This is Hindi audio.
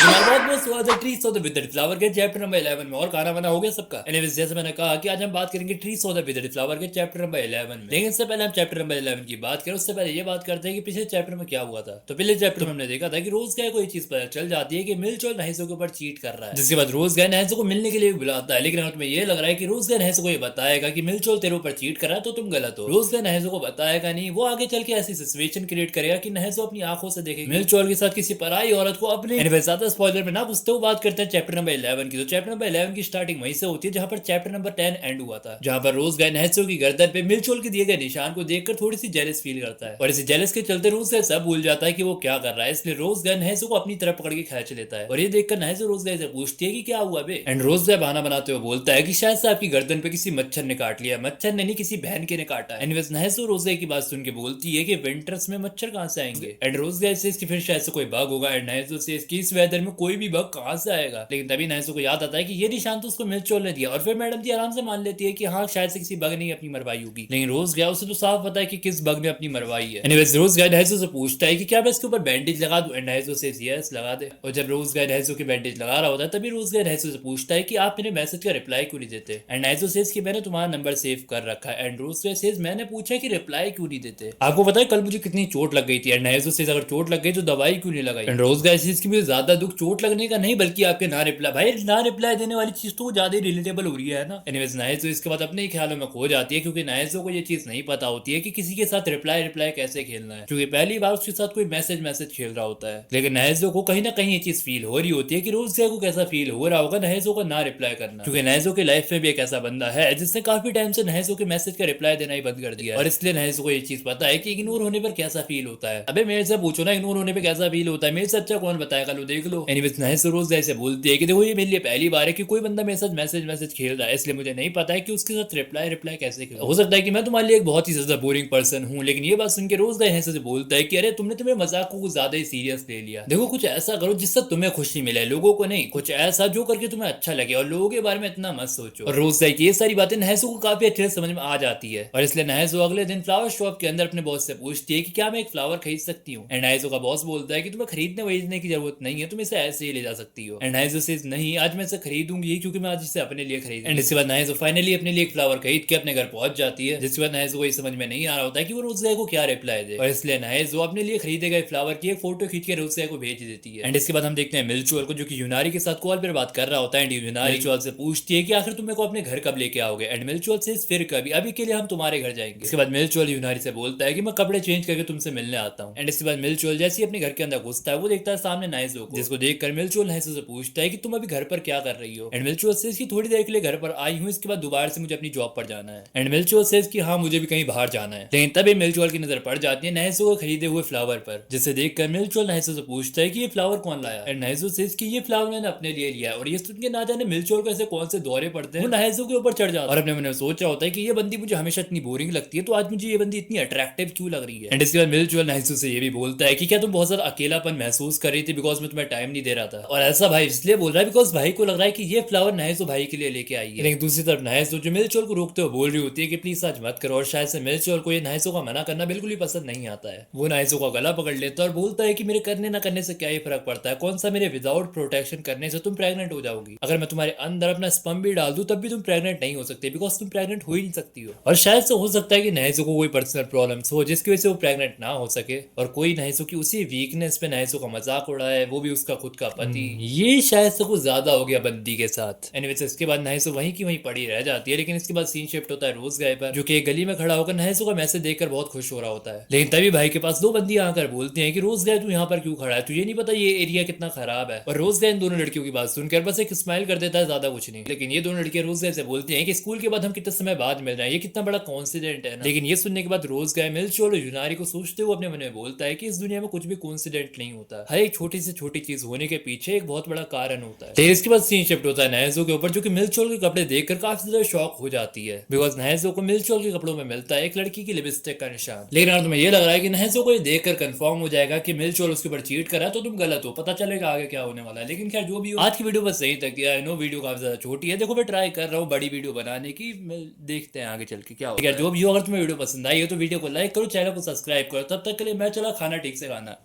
बहुत बहुत स्वागत है ट्रीज ऑफ द विthered फ्लावर के चैप्टर नंबर 11 में। और खाना बना हो गया सबका। एनीवेज जैसे मैंने कहा कि आज हम बात करेंगे ट्रीज ऑफ द विthered फ्लावर के चैप्टर नंबर 11 में। लेकिन इससे पहले हम चैप्टर नंबर 11 की बात करें उससे पहले ये बात करते हैं कि पिछले चैप्टर में क्या हुआ था। तो पिछले चैप्टर में हमने देखा था कि रोज गाय को ये चीज पता चल जाती है कि मिलचोल नहसो के ऊपर चीट कर रहा है, जिसके बाद रोज गाय नहसो को मिलने के लिए बुलाता है। लेकिन तुम्हें ये लग रहा है कि रोज गाय नहसो को ये बताएगा कि मिलचोल तेरे ऊपर चीट कर रहा है तो तुम गलत हो। रोज गाय नहसो को बताएगा नहीं, वो आगे चल के ऐसी सिचुएशन क्रिएट करेगा कि नहसो अपनी आंखों से देखेगी मिलचोल के साथ किसी पराई औरत को अपने। एनीवेज ज्यादा स्पॉइलर में ना घुसते हुए बात करते हैं चैप्टर नंबर 11 की। तो चैप्टर नंबर 11 की स्टार्टिंग वहीं से होती है जहां पर चैप्टर नंबर 10 एंड हुआ था, जहां पर रोज गाय नहसो की गर्दन पे मिलचोल के दिए गए निशान को देखकर थोड़ी सी जेलस फील करता है, और इसी जेलस के चलते रोज गाय सब भूल जाता है कि वो क्या कर रहा है। इसलिए रोज गाय नहसो को अपनी तरफ पकड़ के खींच लेता है, और ये देखकर नहसो रोज गाय से पूछती है कि क्या हुआ बे। एंड रोज गाय बहाना बनाते हुए बोलता है कि शायद से आपकी गर्दन पे किसी मच्छर ने काट लिया। मच्छर ने नहीं, किसी बहन के ने काटा। एनीवेज नहसो रोज गाय की बात सुन के बोलती है कि विंटर्स में मच्छर कहां से आएंगे। एंड रोज गाय से इसकी फिर शायद से कोई बग होगा। एंड नहसो से इसकी इस वेदर में कोई भी बग कहां से आएगा। लेकिन तभी नहसो को याद आता है कि ये निशान तो उसको मिलचोल ने दिया, और फिर मैडम जी आराम से मान लेती है कि हाँ शायद से किसी बग ने अपनी मरवाई होगी। लेकिन रोज गया उसे तो साफ पता है कि किस बग ने अपनी मरवाई है। एनीवेज रोज गया नहसो से पूछता है कि क्या मैं इसके ऊपर बैंडेज लगा दूं। एंड नहसो से यस लगा दे। और जब रोज गया नहसो के बैंडेज लगा रहा होता है तभी रोज गया नहसो से पूछता है कि आप मेरे मैसेज का रिप्लाई क्यों नहीं देते। एंड नहसो सेज कि मैंने तुम्हारा नंबर सेव कर रखा है। एंड रोज गया सेज मैंने पूछा कि रिप्लाई क्यों नहीं देते। आपको पता है कल मुझे कितनी चोट लग गई थी। एंड नहसो सेज अगर चोट लग गई तो दवाई क्यों नहीं लगाई। एंड रोज गया सेज कि मुझे ज्यादा दुख चोट लगने का नहीं बल्कि आपके ना रिप्लाई, भाई ना रिप्लाई देने वाली चीज तो ज्यादा ही रिलेटेबल हो रही है ना। एनीवेज नहसो इसके बाद अपने ही ख्यालों में खो जाती है, क्योंकि नहसो को ये चीज नहीं पता होती है कि किसी के साथ रिप्लाई रिप्लाई कैसे खेलना है, क्योंकि पहली बार उसके साथ कोई मैसेज मैसेज खेल रहा होता है। लेकिन नहसो को कहीं ना कहीं ये चीज फील हो रही होती है कि रोज को कैसा फील हो रहा होगा नहसो का ना रिप्लाई करना, क्योंकि नहसो की लाइफ में भी एक ऐसा बंदा है जिसने काफी टाइम से नहसो के मैसेज का रिप्लाई देना ही बंद कर दिया है। और इसलिए नहसो को ये चीज पता है कि इग्नोर होने पर कैसा फील होता है। अबे मेरे से पूछो ना इग्नोर होने पर कैसा फील होता है, मेरे से अच्छा कौन बताएगा, लो देख लो। एनीवेज नहसो रोज ऐसे बोलती है कि देखो ये मेरे लिए पहली बार है कि कोई बंदा मेरे साथ मैसेज मैसेज खेल रहा है, इसलिए मुझे नहीं पता है कि उसके साथ रिप्लाई रिप्लाई कैसे खेल। हो सकता है कि मैं तुम्हारे लिए एक बहुत ही ज्यादा बोरिंग पर्सन हूँ। लेकिन ये बात सुन के रोज गाय से बोलता है कि अरे तुमने तुम्हें मजाक को कुछ ज्यादा ही सीरियस ले लिया। देखो कुछ ऐसा करो जिससे तुम्हें खुशी मिले, लोगों को नहीं। कुछ ऐसा जो करके तुम्हें अच्छा लगे, और लोगों के बारे में इतना मत सोचो। और रोज गाय की ये सारी बातें नहसो को काफी अच्छे से समझ में आ जाती है, और इसलिए नहसो अगले दिन फ्लावर शॉप के अंदर अपने बॉस से पूछती है कि क्या मैं एक फ्लावर खरीद सकती हूँ। एंड नहसो का बॉस बोलता है कि तुम्हें खरीदने वरीदने की जरूरत नहीं है, तुम इसे ऐसे ही ले जा सकती हो। एंड नहसो से नहीं, आज मैं इसे खरीदूंगी क्योंकि मैं आज इसे अपने लिए खरीद। एंड इसके बाद नहसो फाइनली अपने लिए एक फ्लावर खरीद के अपने घर पहुंच जाती है, जिसके बाद नहसो को ये समझ में नहीं आ रहा होता है कि वो रोज गाय को क्या रिप्लाई दे, और इसलिए नहसो अपने लिए खरीदे गए फ्लावर की एक फोटो खींच के रोज गाय को भेज देती है। एंड इसके बाद हम देखते हैं मिलचोल को, जो कि यूनारी के साथ कॉल पर बात कर रहा होता है। एंड यूनारी मिलचोल से पूछती है कि आखिर तुम मेरे को अपने घर कब लेके आओगे। एंड मिलचोल से फिर कभी, अभी के लिए हम तुम्हारे घर जाएंगे। इसके बाद मिलचोल यूनारी से बोलता है कि मैं कपड़े चेंज करके तुमसे मिलने आता हूँ। एंड इसके बाद मिलचोल जैसे ही अपने घर के अंदर घुसता है वो देखता है सामने नहसो को, जिसको देखकर मिलचोल नहसो से पूछता है कि तुम अभी घर पर क्या कर रही हो। एंड मिलचोल से कि थोड़ी देर के लिए घर पर आई हूँ, इसके बाद दोबारा से मुझे अपनी जॉब पर जाना है। एंड मिलचोल से कि हाँ मुझे भी कहीं बाहर जाना है। लेकिन तभी मिलचोल की नजर पड़ जाती है नहसो को खरीदे हुए फ्लावर पर, जिसे देखकर मिलचोल नहसो से पूछता है कि ये फ्लावर कौन लाया। एंड नहसो से कि ये फ्लावर मैंने अपने लिए लिया है। और ये सुन के ना जाने मिलचोल को ऐसे कौन से दौरे पड़ते हैं, वो नहसो के ऊपर चढ़ जाता है और अपने मन में सोच रहा होता है कि ये बंदी मुझे हमेशा इतनी बोरिंग लगती है, तो आज मुझे ये बंदी इतनी अट्रैक्टिव क्यों लग रही है। एंड इसके बाद मिलचोल नहसो से ये भी बोलता है कि क्या तुम बहुत ज्यादा अकेलापन महसूस कर रही थी बिकॉज मैं तुम्हें टाइम नहीं दे रहा था। और ऐसा भाई इसलिए बोल रहा है बिकॉज भाई को लग रहा है कि ये फ्लावर नहसो भाई के लिए लेके आई है। लेकिन दूसरी तरफ नहसो जो मिलचोल को रोकते हुए बोल रही होती है कि प्लीज आज मत करो, और शायद से मिलचोल को ये नहसो का मना करना बिल्कुल भी पसंद नहीं आता है। वो नहसो का गला पकड़ लेता है और बोलता है कि मेरे करने ना करने से क्या ही फर्क पड़ता है, कौन सा मेरे विदाउट प्रोटेक्शन करने से तुम प्रेग्नेंट हो जाओगी। अगर मैं तुम्हारे अंदर अपना स्पर्म भी डाल दूं तब भी तुम प्रेग्नेंट नहीं हो सकते, बिकॉज तुम प्रेग्नेंट हो ही नहीं सकती हो। और शायद से हो सकता है कि नहसो को कोई पर्सनल प्रॉब्लम्स हो जिसकी वजह से वो प्रेग्नेंट ना हो सके, और कोई नहसो की उसी वीकनेस पे नहसो का मजाक उड़ाए, वो भी उसका खुद का पति। ये शायद से कुछ ज्यादा हो गया बंदी के साथ। एनीवेज इसके बाद नहसो वहीं की वहीं पड़ी रह जाती है। लेकिन इसके बाद सीन शिफ्ट होता है रोज गाय पर, जो कि एक गली में खड़ा होकर नहसो का मैसेज देखकर बहुत खुश हो रहा होता है। लेकिन तभी भाई के पास दो बंदी आकर बोलती हैं कि रोज गाय तू यहाँ पर क्यों खड़ा है, तुझे नहीं पता ये एरिया कितना खराब है। और रोज गाय इन दोनों लड़कियों की बात सुनकर बस एक स्माइल कर देता है, ज्यादा कुछ नहीं। लेकिन ये दोनों लड़कियां रोज गाय से बोलती हैं कि स्कूल के बाद हम कितने समय बाद मिल रहे हैं, ये कितना बड़ा कॉन्सिडेंट है ना। लेकिन ये सुनने के बाद रोज गाय मिलचोल और यूनारी को सोचते हुए अपने मन में बोलता है कि इस दुनिया में कुछ भी कॉन्सिडेंट नहीं होता, हर एक छोटी से छोटी चीज होने के पीछे एक बहुत बड़ा कारण होता है। इसके बाद सीन शिफ्ट होता है नहसो के ऊपर, जो कि मिलचोल के कपड़े देखकर काफी ज्यादा शॉक हो जाती है, बिकॉज नहसो को मिलचोल के कपड़ों में मिलता है एक लड़की की लिपस्टिक का निशान। लेकिन अगर तुम्हें ये लग रहा है कि नहसो को ये देखकर कंफर्म हो जाएगा कि मिलचोल उसके ऊपर चीट कर रहा है, तो तुम गलत हो, पता चलेगा आगे क्या होने वाला है। लेकिन खैर जो भी हो, आज की वीडियो बस सही तक दिया। नो वीडियो काफी ज्यादा छोटी है, देखो मैं ट्राई कर रहा हूँ बड़ी वीडियो बनाने की, देखते हैं आगे चल के क्या होगा। जो भी हो, अगर तुम्हें वीडियो पसंद आई है तो वीडियो को लाइक करो, चैनल को सब्सक्राइब करो। तब तक के लिए मैं चला खाना ठीक से खाना।